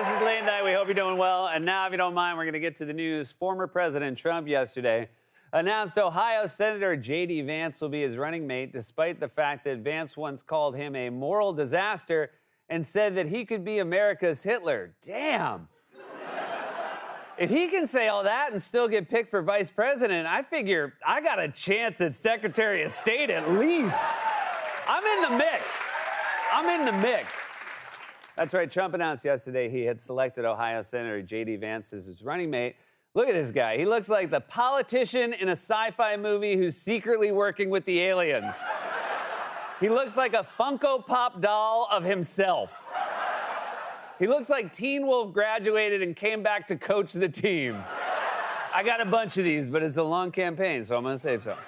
This is Late Night. We hope you're doing well. And now, if you don't mind, we're going to get to the news. Former President Trump yesterday announced Ohio Senator J.D. Vance will be his running mate, despite the fact that Vance once called him a moral disaster and said that he could be America's Hitler. Damn. If he can say all that and still get picked for vice president, I figure I got a chance at Secretary of State at least. I'm in the mix. That's right. Trump announced yesterday he had selected Ohio Senator J.D. Vance as his running mate. Look at this guy. He looks like the politician in a sci-fi movie who's secretly working with the aliens. He looks like a Funko Pop doll of himself. He looks like Teen Wolf graduated and came back to coach the team. I got a bunch of these, but it's a long campaign, so I'm going to save some.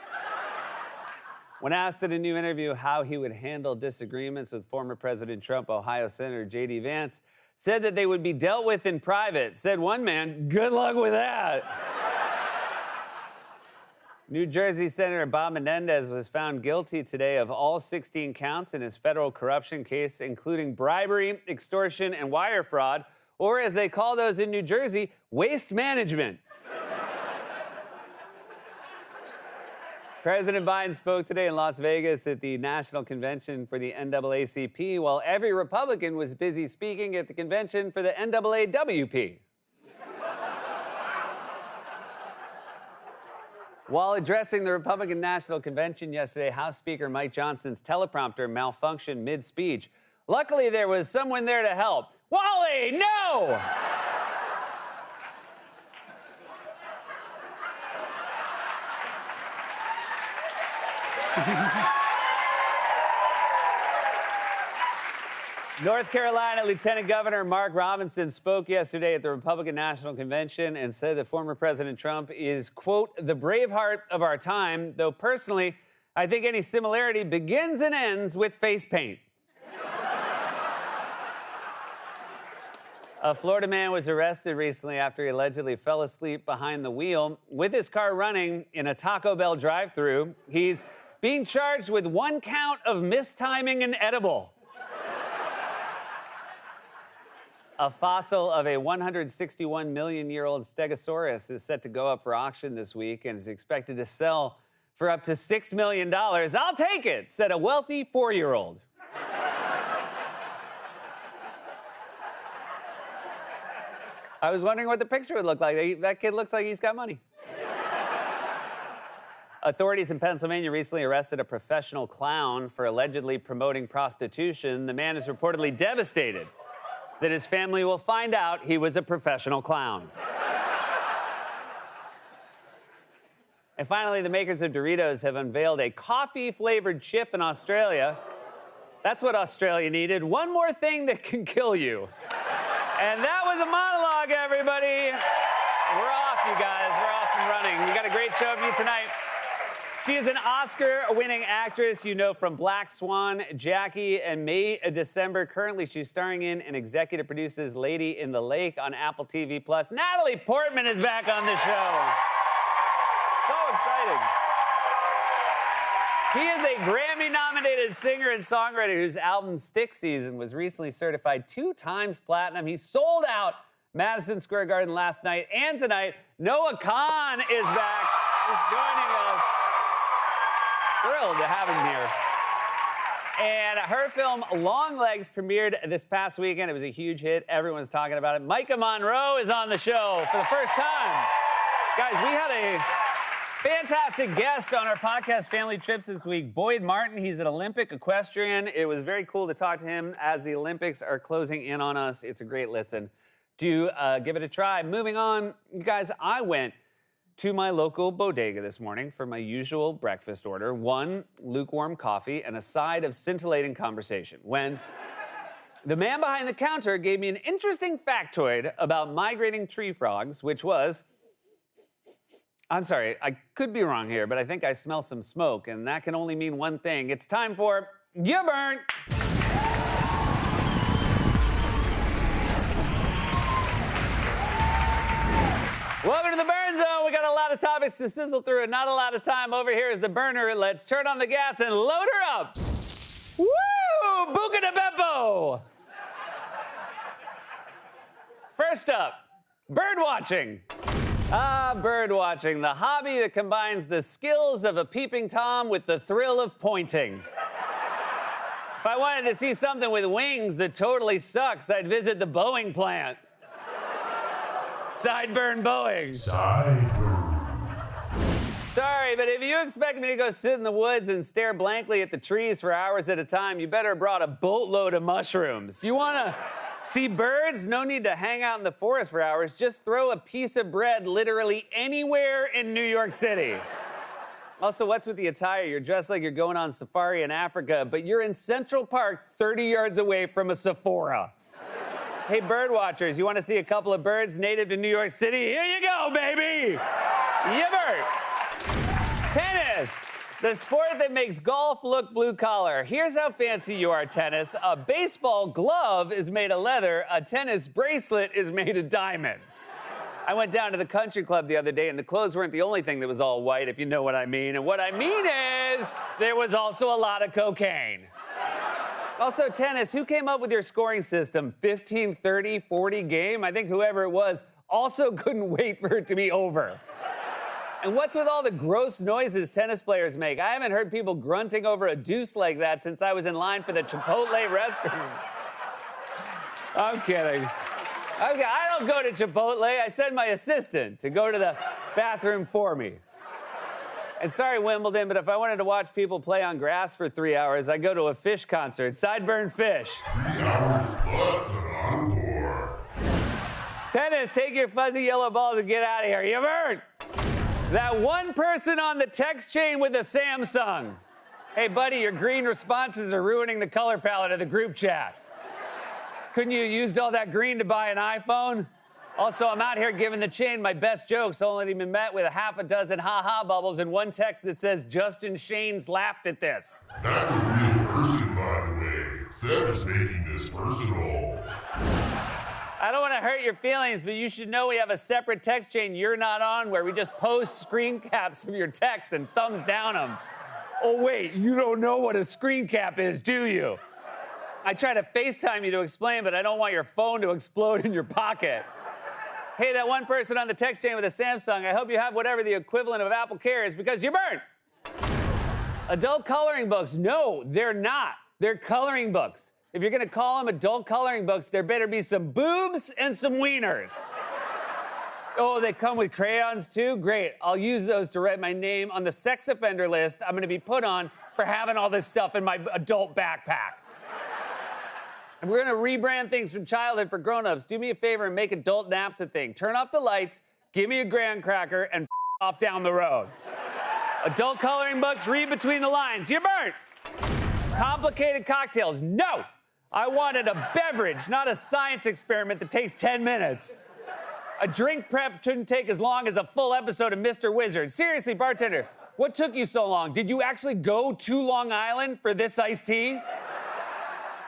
When asked in a new interview how he would handle disagreements with former President Trump, Ohio Senator J.D. Vance said that they would be dealt with in private. Said one man, good luck with that. New Jersey Senator Bob Menendez was found guilty today of all 16 counts in his federal corruption case, including bribery, extortion, and wire fraud, or as they call those in New Jersey, waste management. President Biden spoke today in Las Vegas at the National Convention for the NAACP, while every Republican was busy speaking at the convention for the NAAWP. While addressing the Republican National Convention yesterday, House Speaker Mike Johnson's teleprompter malfunctioned mid-speech. Luckily, there was someone there to help. Wally, no! North Carolina Lieutenant Governor Mark Robinson spoke yesterday at the Republican National Convention and said that former President Trump is, quote, the Braveheart of our time, though personally, I think any similarity begins and ends with face paint. A Florida man was arrested recently after he allegedly fell asleep behind the wheel with his car running in a Taco Bell drive-thru. He's being charged with 1 count of mistiming an edible. A fossil of a 161 million-year-old Stegosaurus is set to go up for auction this week and is expected to sell for up to $6 million. I'll take it, said a wealthy 4-year-old. I was wondering what the picture would look like. That kid looks like he's got money. Authorities in Pennsylvania recently arrested a professional clown for allegedly promoting prostitution. The man is reportedly devastated that his family will find out he was a professional clown. And finally, the makers of Doritos have unveiled a coffee-flavored chip in Australia. That's what Australia needed. One more thing that can kill you. And that was a monologue, everybody. We're off, you guys. We're off and running. We got a great show for you tonight. She is an Oscar-winning actress you know from Black Swan, Jackie, and May December. Currently, she's starring in and executive produces Lady in the Lake on Apple TV+. Natalie Portman is back on the show. So exciting. He is a Grammy-nominated singer and songwriter whose album Stick Season was recently certified 2 times platinum. He sold out Madison Square Garden last night and tonight. Noah Kahan is back. He's joining us. Thrilled to have him here. And her film Long Legs premiered this past weekend. It was a huge hit. Everyone's talking about it. Micah Monroe is on the show for the first time. Guys, we had a fantastic guest on our podcast Family Trips this week, Boyd Martin. He's an Olympic equestrian. It was very cool to talk to him as the Olympics are closing in on us. It's a great listen. Do give it a try. Moving on, you guys, I went to my local bodega this morning for my usual breakfast order, 1 lukewarm coffee and a side of scintillating conversation, when the man behind the counter gave me an interesting factoid about migrating tree frogs, which was, I'm sorry, I could be wrong here, but I think I smell some smoke, and that can only mean one thing. It's time for You Burnt. Welcome to the Burn Zone. We got a lot of topics to sizzle through and not a lot of time. Over here is the burner. Let's turn on the gas and load her up. Woo! Buca de Beppo! First up, bird watching. Bird watching, the hobby that combines the skills of a peeping Tom with the thrill of pointing. If I wanted to see something with wings that totally sucks, I'd visit the Boeing plant. Sideburn Boeing. Sorry, but if you expect me to go sit in the woods and stare blankly at the trees for hours at a time, you better have brought a boatload of mushrooms. You want to see birds? No need to hang out in the forest for hours. Just throw a piece of bread literally anywhere in New York City. Also, what's with the attire? You're dressed like you're going on safari in Africa, but you're in Central Park 30 yards away from a Sephora. Hey, bird watchers, you want to see a couple of birds native to New York City? Here you go, baby! Yibert! Tennis, the sport that makes golf look blue-collar. Here's how fancy you are, tennis. A baseball glove is made of leather. A tennis bracelet is made of diamonds. I went down to the country club the other day, and the clothes weren't the only thing that was all white, if you know what I mean. And what I mean is, there was also a lot of cocaine. Also, tennis, who came up with your scoring system? 15, 30, 40 game? I think whoever it was also couldn't wait for it to be over. And what's with all the gross noises tennis players make? I haven't heard people grunting over a deuce like that since I was in line for the Chipotle restaurant. I'm kidding. Okay, I don't go to Chipotle. I send my assistant to go to the bathroom for me. And sorry, Wimbledon, but if I wanted to watch people play on grass for 3 hours, I go to a fish concert, Sideburn Fish. 3 hours plus an encore. Tennis, take your fuzzy yellow balls and get out of here. You heard? That one person on the text chain with a Samsung. Hey, buddy, your green responses are ruining the color palette of the group chat. Couldn't you have used all that green to buy an iPhone? Also, I'm out here giving the chain my best jokes, only been met with a half a dozen ha-ha bubbles and one text that says, Justin Shanes laughed at this. That's a real person, by the way. Seth is making this personal. I don't want to hurt your feelings, but you should know we have a separate text chain you're not on where we just post screen caps of your texts and thumbs down them. Oh, wait, you don't know what a screen cap is, do you? I try to FaceTime you to explain, but I don't want your phone to explode in your pocket. Hey, that one person on the text chain with a Samsung, I hope you have whatever the equivalent of Apple Care is because you're burnt. Adult coloring books, no, they're not. They're coloring books. If you're gonna call them adult coloring books, there better be some boobs and some wieners. Oh, they come with crayons too? Great, I'll use those to write my name on the sex offender list I'm gonna be put on for having all this stuff in my adult backpack. And we're gonna rebrand things from childhood for grown-ups. Do me a favor and make adult naps a thing. Turn off the lights, give me a graham cracker, and off down the road. Adult coloring books, read between the lines. You're burnt. Complicated cocktails, no. I wanted a beverage, not a science experiment that takes 10 minutes. A drink prep shouldn't take as long as a full episode of Mr. Wizard. Seriously, bartender, what took you so long? Did you actually go to Long Island for this iced tea?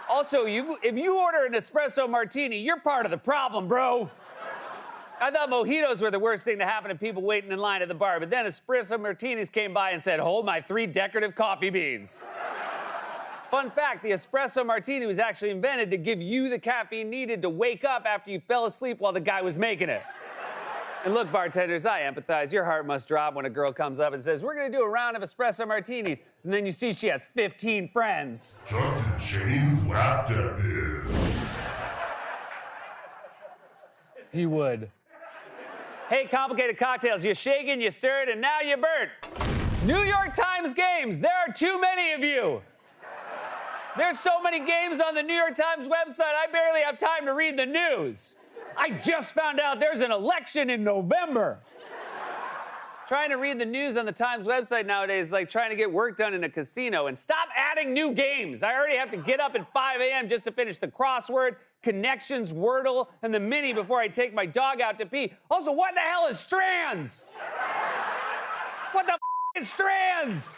Also, if you order an espresso martini, you're part of the problem, bro. I thought mojitos were the worst thing to happen to people waiting in line at the bar, but then espresso martinis came by and said, hold my 3 decorative coffee beans. Fun fact, the espresso martini was actually invented to give you the caffeine needed to wake up after you fell asleep while the guy was making it. And look, bartenders, I empathize. Your heart must drop when a girl comes up and says, we're gonna do a round of espresso martinis. And then you see she has 15 friends. Justin Shanes laughed at this. He would. Hey, complicated cocktails, you shaking, you stirred, and now you burnt. New York Times games, there are too many of you. There's so many games on the New York Times website, I barely have time to read the news. I just found out there's an election in November. Trying to read the news on the Times website nowadays is like trying to get work done in a casino. And stop adding new games. I already have to get up at 5 a.m. just to finish the crossword, connections, Wordle, and the mini before I take my dog out to pee. Also, what the hell is strands? What the is strands?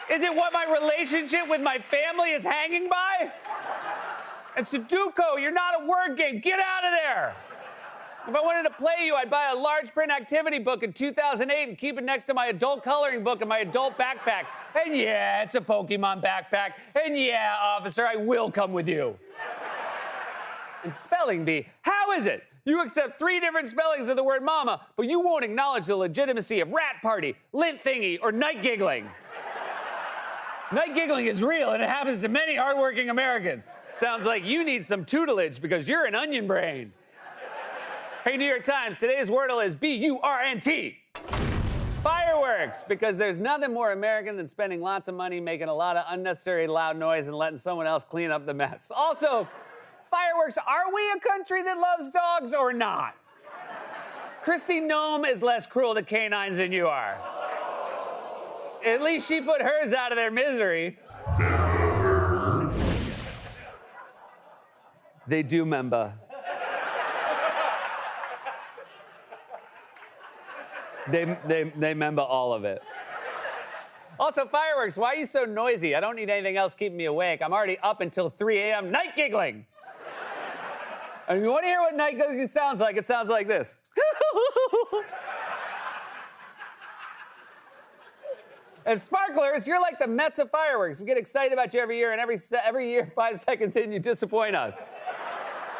Is it what my relationship with my family is hanging by? And Sudoku, you're not a word game. Get out of there. If I wanted to play you, I'd buy a large print activity book in 2008 and keep it next to my adult coloring book and my adult backpack. And yeah, it's a Pokemon backpack. And yeah, officer, I will come with you. And spelling bee, how How is it? You accept 3 different spellings of the word mama, but you won't acknowledge the legitimacy of rat party, lint thingy, or night giggling. Night giggling is real, and it happens to many hardworking Americans. Sounds like you need some tutelage because you're an onion brain. Hey, New York Times, today's Wordle is B-U-R-N-T. Fireworks, because there's nothing more American than spending lots of money making a lot of unnecessary loud noise and letting someone else clean up the mess. Also, fireworks, are we a country that loves dogs or not? Kristi Noem is less cruel to canines than you are. At least she put hers out of their misery. They do, member. They member all of it. Also, fireworks, why are you so noisy? I don't need anything else keeping me awake. I'm already up until 3 a.m. night giggling. And if you want to hear what night giggling sounds like, it sounds like this. And sparklers, you're like the Mets of fireworks. We get excited about you every year, and every year, 5 seconds in, you disappoint us.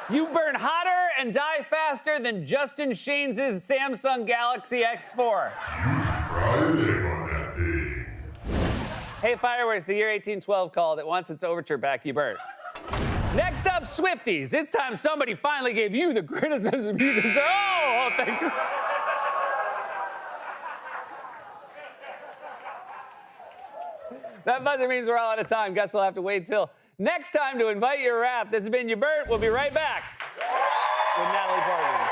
You burn hotter and die faster than Justin Shanes' Samsung Galaxy You S4. should try a thing on that thing. Hey, fireworks, the year 1812 called. It wants its overture back, you burnt. Next up, Swifties. It's time somebody finally gave you the criticism you deserve. Oh, thank you. That buzzer means we're all out of time. Guess we'll have to wait till next time to invite your wrath. This has been your Bert. We'll be right back with Natalie Portman.